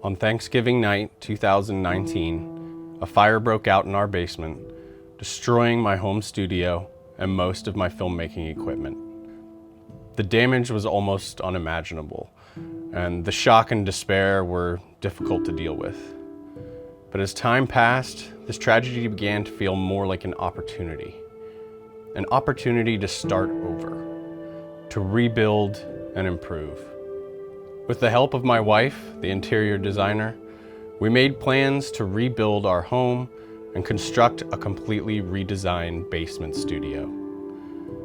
On Thanksgiving night 2019, a fire broke out in our basement, destroying my home studio and most of my filmmaking equipment. The damage was almost unimaginable, and the shock and despair were difficult to deal with. But as time passed, this tragedy began to feel more like an opportunity to start over, to rebuild and improve. With the help of my wife, the interior designer, we made plans to rebuild our home and construct a completely redesigned basement studio.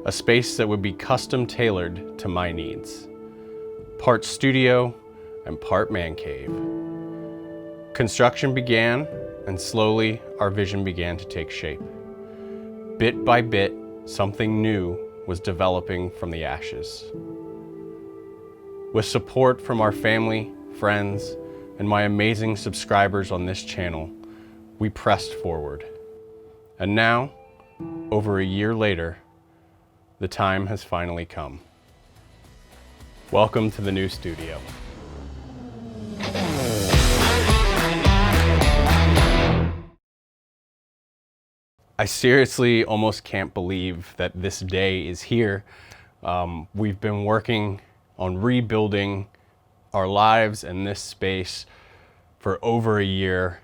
A space that would be custom tailored to my needs. Part studio and part man cave. Construction began, and slowly our vision began to take shape. Bit by bit, something new was developing from the ashes. With support from our family, friends, and my amazing subscribers on this channel, we pressed forward. And now, over a year later, the time has finally come. Welcome to the new studio. I seriously almost can't believe that this day is here. We've been working on rebuilding our lives in this space for over a year,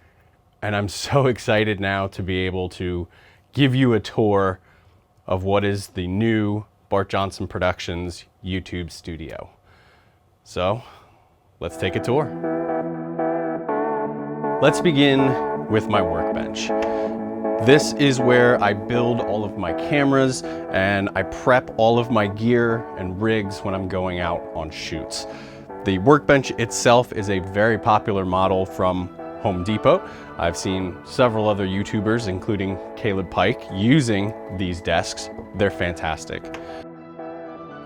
and I'm so excited now to be able to give you a tour of what is the new Bart Johnson Productions YouTube studio. So let's take a tour. Let's begin with my workbench. This is where I build all of my cameras and I prep all of my gear and rigs when I'm going out on shoots. The workbench itself is a very popular model from Home Depot. I've seen several other YouTubers, including Caleb Pike, using these desks. They're fantastic.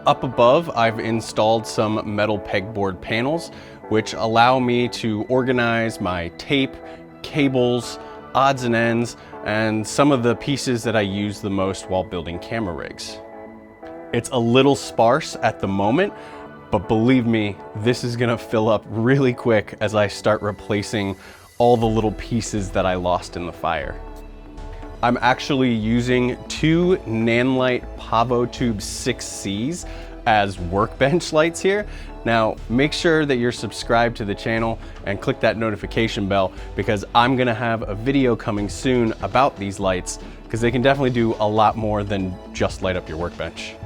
Up above, I've installed some metal pegboard panels, which allow me to organize my tape, cables, odds and ends, and some of the pieces that I use the most while building camera rigs. It's a little sparse at the moment, but believe me, this is gonna fill up really quick as I start replacing all the little pieces that I lost in the fire. I'm actually using two Nanlite PavoTube 6Cs as workbench lights here. Now, make sure that you're subscribed to the channel and click that notification bell, because I'm gonna have a video coming soon about these lights, because they can definitely do a lot more than just light up your workbench.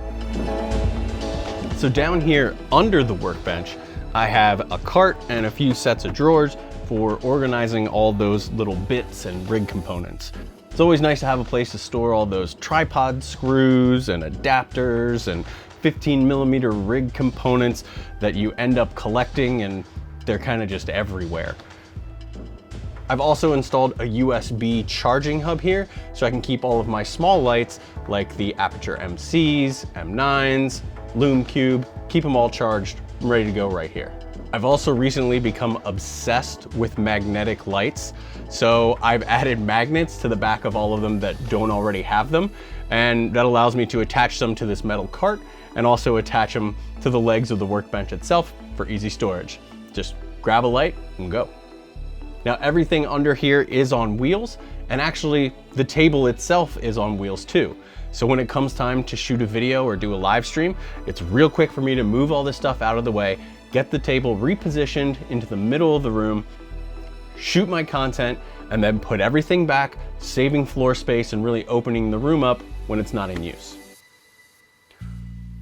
So down here under the workbench, I have a cart and a few sets of drawers for organizing all those little bits and rig components. It's always nice to have a place to store all those tripod screws and adapters and 15mm rig components that you end up collecting, and they're kind of just everywhere. I've also installed a USB charging hub here so I can keep all of my small lights like the Aperture MCs, M9s, Lume Cube, keep them all charged and ready to go right here. I've also recently become obsessed with magnetic lights, so I've added magnets to the back of all of them that don't already have them, and that allows me to attach them to this metal cart and also attach them to the legs of the workbench itself for easy storage. Just grab a light and go. Now everything under here is on wheels, and actually the table itself is on wheels too. So when it comes time to shoot a video or do a live stream, it's real quick for me to move all this stuff out of the way, get the table repositioned into the middle of the room, shoot my content, and then put everything back, saving floor space and really opening the room up when it's not in use.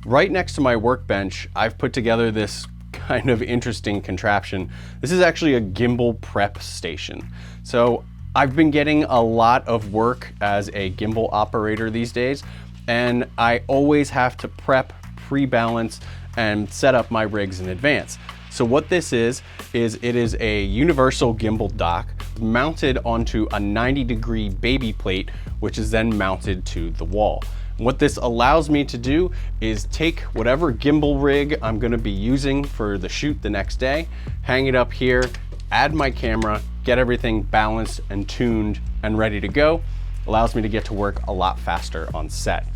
Right next to my workbench, I've put together this kind of interesting contraption. This is actually a gimbal prep station. So I've been getting a lot of work as a gimbal operator these days, and I always have to prep, pre-balance, and set up my rigs in advance. So what this is it is a universal gimbal dock mounted onto a 90-degree baby plate, which is then mounted to the wall. What this allows me to do is take whatever gimbal rig I'm gonna be using for the shoot the next day, hang it up here, add my camera, get everything balanced and tuned and ready to go. Allows me to get to work a lot faster on set.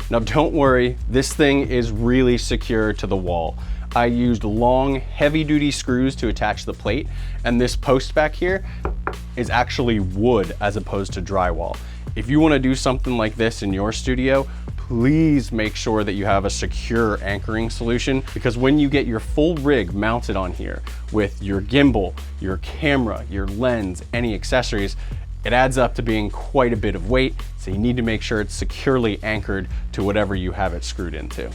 Now don't worry, this thing is really secure to the wall. I used long, heavy-duty screws to attach the plate, and this post back here is actually wood as opposed to drywall. If you want to do something like this in your studio, please make sure that you have a secure anchoring solution, because when you get your full rig mounted on here with your gimbal, your camera, your lens, any accessories, it adds up to being quite a bit of weight, so you need to make sure it's securely anchored to whatever you have it screwed into.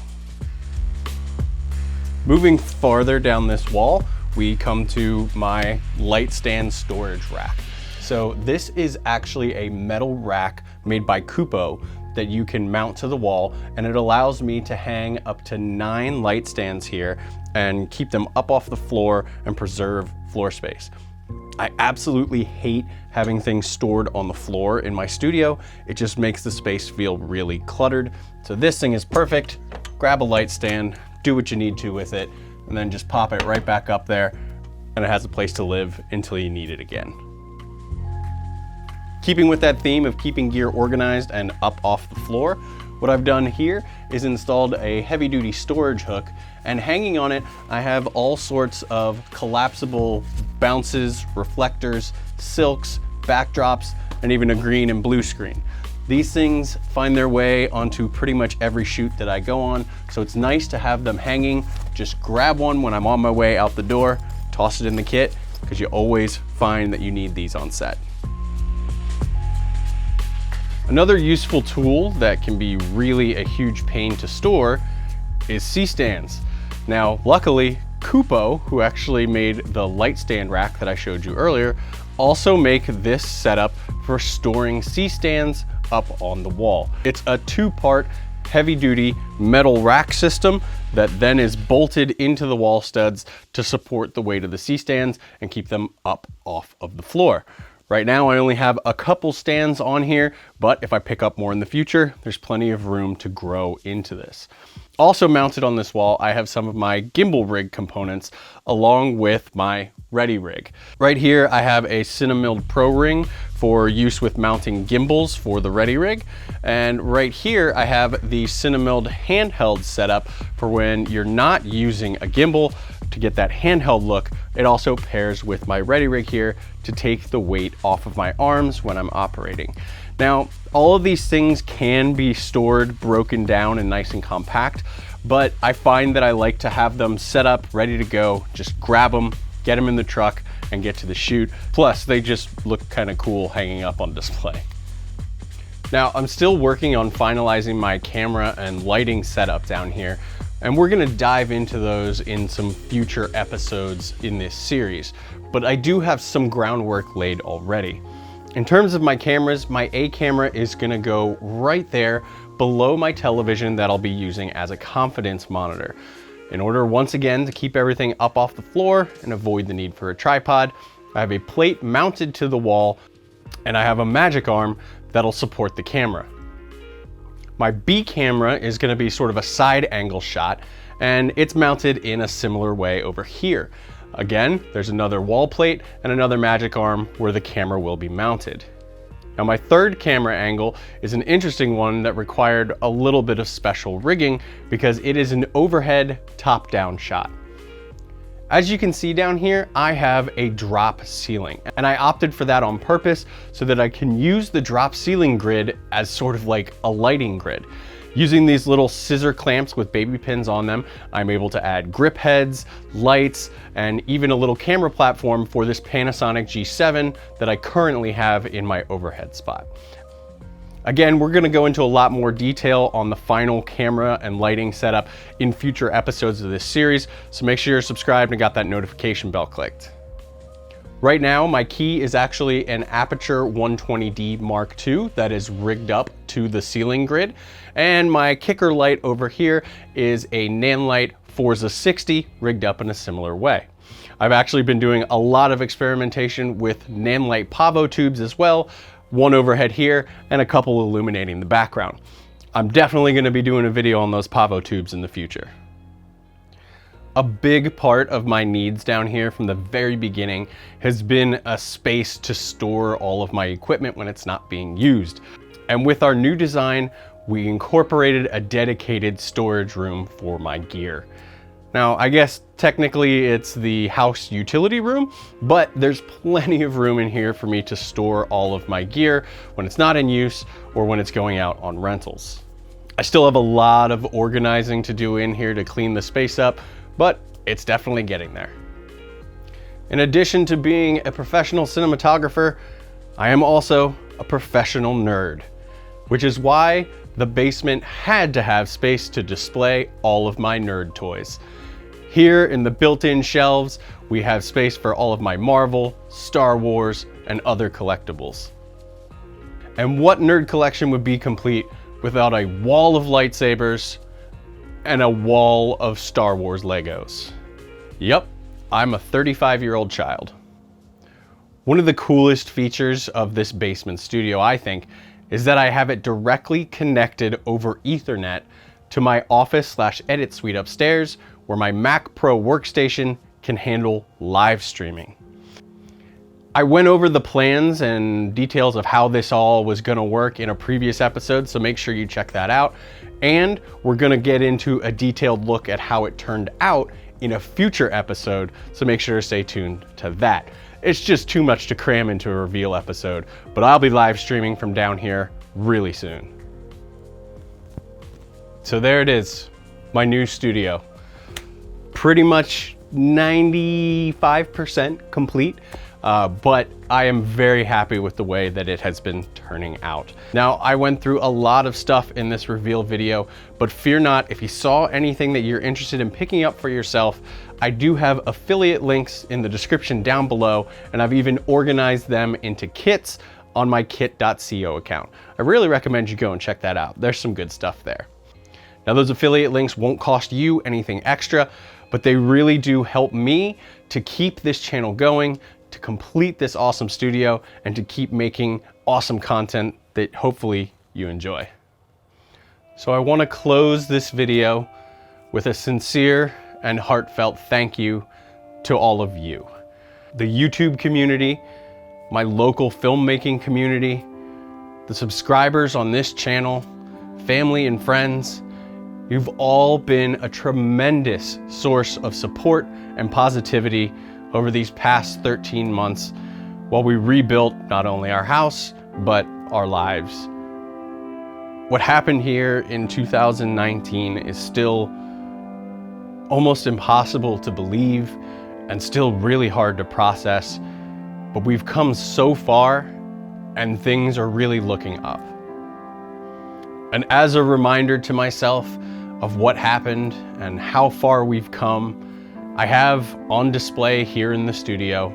Moving farther down this wall, we come to my light stand storage rack. So this is actually a metal rack made by Kupo that you can mount to the wall, and it allows me to hang up to 9 light stands here and keep them up off the floor and preserve floor space. I absolutely hate having things stored on the floor in my studio. It just makes the space feel really cluttered. So this thing is perfect. Grab a light stand, do what you need to with it, and then just pop it right back up there, and it has a place to live until you need it again. Keeping with that theme of keeping gear organized and up off the floor, what I've done here is installed a heavy-duty storage hook, and hanging on it, I have all sorts of collapsible bounces, reflectors, silks, backdrops, and even a green and blue screen. These things find their way onto pretty much every shoot that I go on, so it's nice to have them hanging. Just grab one when I'm on my way out the door, toss it in the kit, because you always find that you need these on set. Another useful tool that can be really a huge pain to store is C-stands. Now, luckily, Kupo, who actually made the light stand rack that I showed you earlier, also make this setup for storing C-stands up on the wall. It's a 2-part heavy-duty metal rack system that then is bolted into the wall studs to support the weight of the C-stands and keep them up off of the floor. Right now, I only have a couple stands on here, but if I pick up more in the future, there's plenty of room to grow into this. Also mounted on this wall, I have some of my gimbal rig components along with my Ready Rig. Right here, I have a Cinemilled Pro ring for use with mounting gimbals for the Ready Rig. And right here, I have the Cinemilled handheld setup for when you're not using a gimbal to get that handheld look. It also pairs with my Ready Rig here to take the weight off of my arms when I'm operating. Now, all of these things can be stored, broken down, and nice and compact, but I find that I like to have them set up, ready to go, just grab them, get them in the truck, and get to the shoot. Plus, they just look kind of cool hanging up on display. Now, I'm still working on finalizing my camera and lighting setup down here, and we're gonna dive into those in some future episodes in this series, but I do have some groundwork laid already. In terms of my cameras, my A camera is gonna go right there below my television that I'll be using as a confidence monitor. In order, once again, to keep everything up off the floor and avoid the need for a tripod, I have a plate mounted to the wall, and I have a magic arm that'll support the camera. My B camera is gonna be sort of a side angle shot, and it's mounted in a similar way over here. Again, there's another wall plate and another magic arm where the camera will be mounted. Now, my third camera angle is an interesting one that required a little bit of special rigging because it is an overhead top-down shot. As you can see down here, I have a drop ceiling, and I opted for that on purpose so that I can use the drop ceiling grid as sort of like a lighting grid. Using these little scissor clamps with baby pins on them, I'm able to add grip heads, lights, and even a little camera platform for this Panasonic G7 that I currently have in my overhead spot. Again, we're gonna go into a lot more detail on the final camera and lighting setup in future episodes of this series, so make sure you're subscribed and got that notification bell clicked. Right now, my key is actually an Aperture 120D Mark II that is rigged up to the ceiling grid, and my kicker light over here is a Nanlite Forza 60 rigged up in a similar way. I've actually been doing a lot of experimentation with Nanlite Pavo tubes as well, one overhead here and a couple illuminating the background. I'm definitely going to be doing a video on those Pavo tubes in the future. A big part of my needs down here from the very beginning has been a space to store all of my equipment when it's not being used. And with our new design, we incorporated a dedicated storage room for my gear. Now, I guess technically it's the house utility room, but there's plenty of room in here for me to store all of my gear when it's not in use or when it's going out on rentals. I still have a lot of organizing to do in here to clean the space up, but it's definitely getting there. In addition to being a professional cinematographer, I am also a professional nerd, which is why the basement had to have space to display all of my nerd toys. Here in the built-in shelves, we have space for all of my Marvel, Star Wars, and other collectibles. And what nerd collection would be complete without a wall of lightsabers and a wall of Star Wars Legos? Yep, I'm a 35-year-old child. One of the coolest features of this basement studio, I think, is that I have it directly connected over Ethernet to my office/edit suite upstairs, where my Mac Pro workstation can handle live streaming. I went over the plans and details of how this all was gonna work in a previous episode, so make sure you check that out. And we're gonna get into a detailed look at how it turned out in a future episode, so make sure to stay tuned to that. It's just too much to cram into a reveal episode, but I'll be live streaming from down here really soon. So there it is, my new studio. Pretty much 95% complete, but I am very happy with the way that it has been turning out. Now, I went through a lot of stuff in this reveal video, but fear not, if you saw anything that you're interested in picking up for yourself, I do have affiliate links in the description down below, and I've even organized them into kits on my kit.co account. I really recommend you go and check that out. There's some good stuff there. Now, those affiliate links won't cost you anything extra, but they really do help me to keep this channel going, to complete this awesome studio, and to keep making awesome content that hopefully you enjoy. So I want to close this video with a sincere and heartfelt thank you to all of you. The YouTube community, my local filmmaking community, the subscribers on this channel, family and friends. You've all been a tremendous source of support and positivity over these past 13 months while we rebuilt not only our house, but our lives. What happened here in 2019 is still almost impossible to believe and still really hard to process, but we've come so far and things are really looking up. And as a reminder to myself of what happened and how far we've come, I have on display here in the studio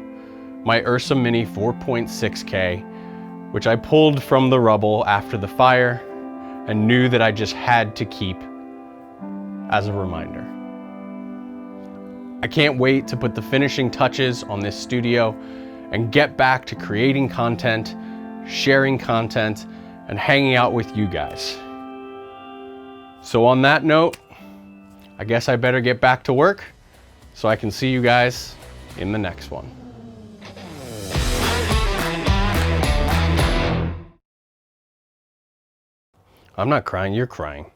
my Ursa Mini 4.6K, which I pulled from the rubble after the fire and knew that I just had to keep as a reminder. I can't wait to put the finishing touches on this studio and get back to creating content, sharing content, and hanging out with you guys. So on that note, I guess I better get back to work so I can see you guys in the next one. I'm not crying, you're crying.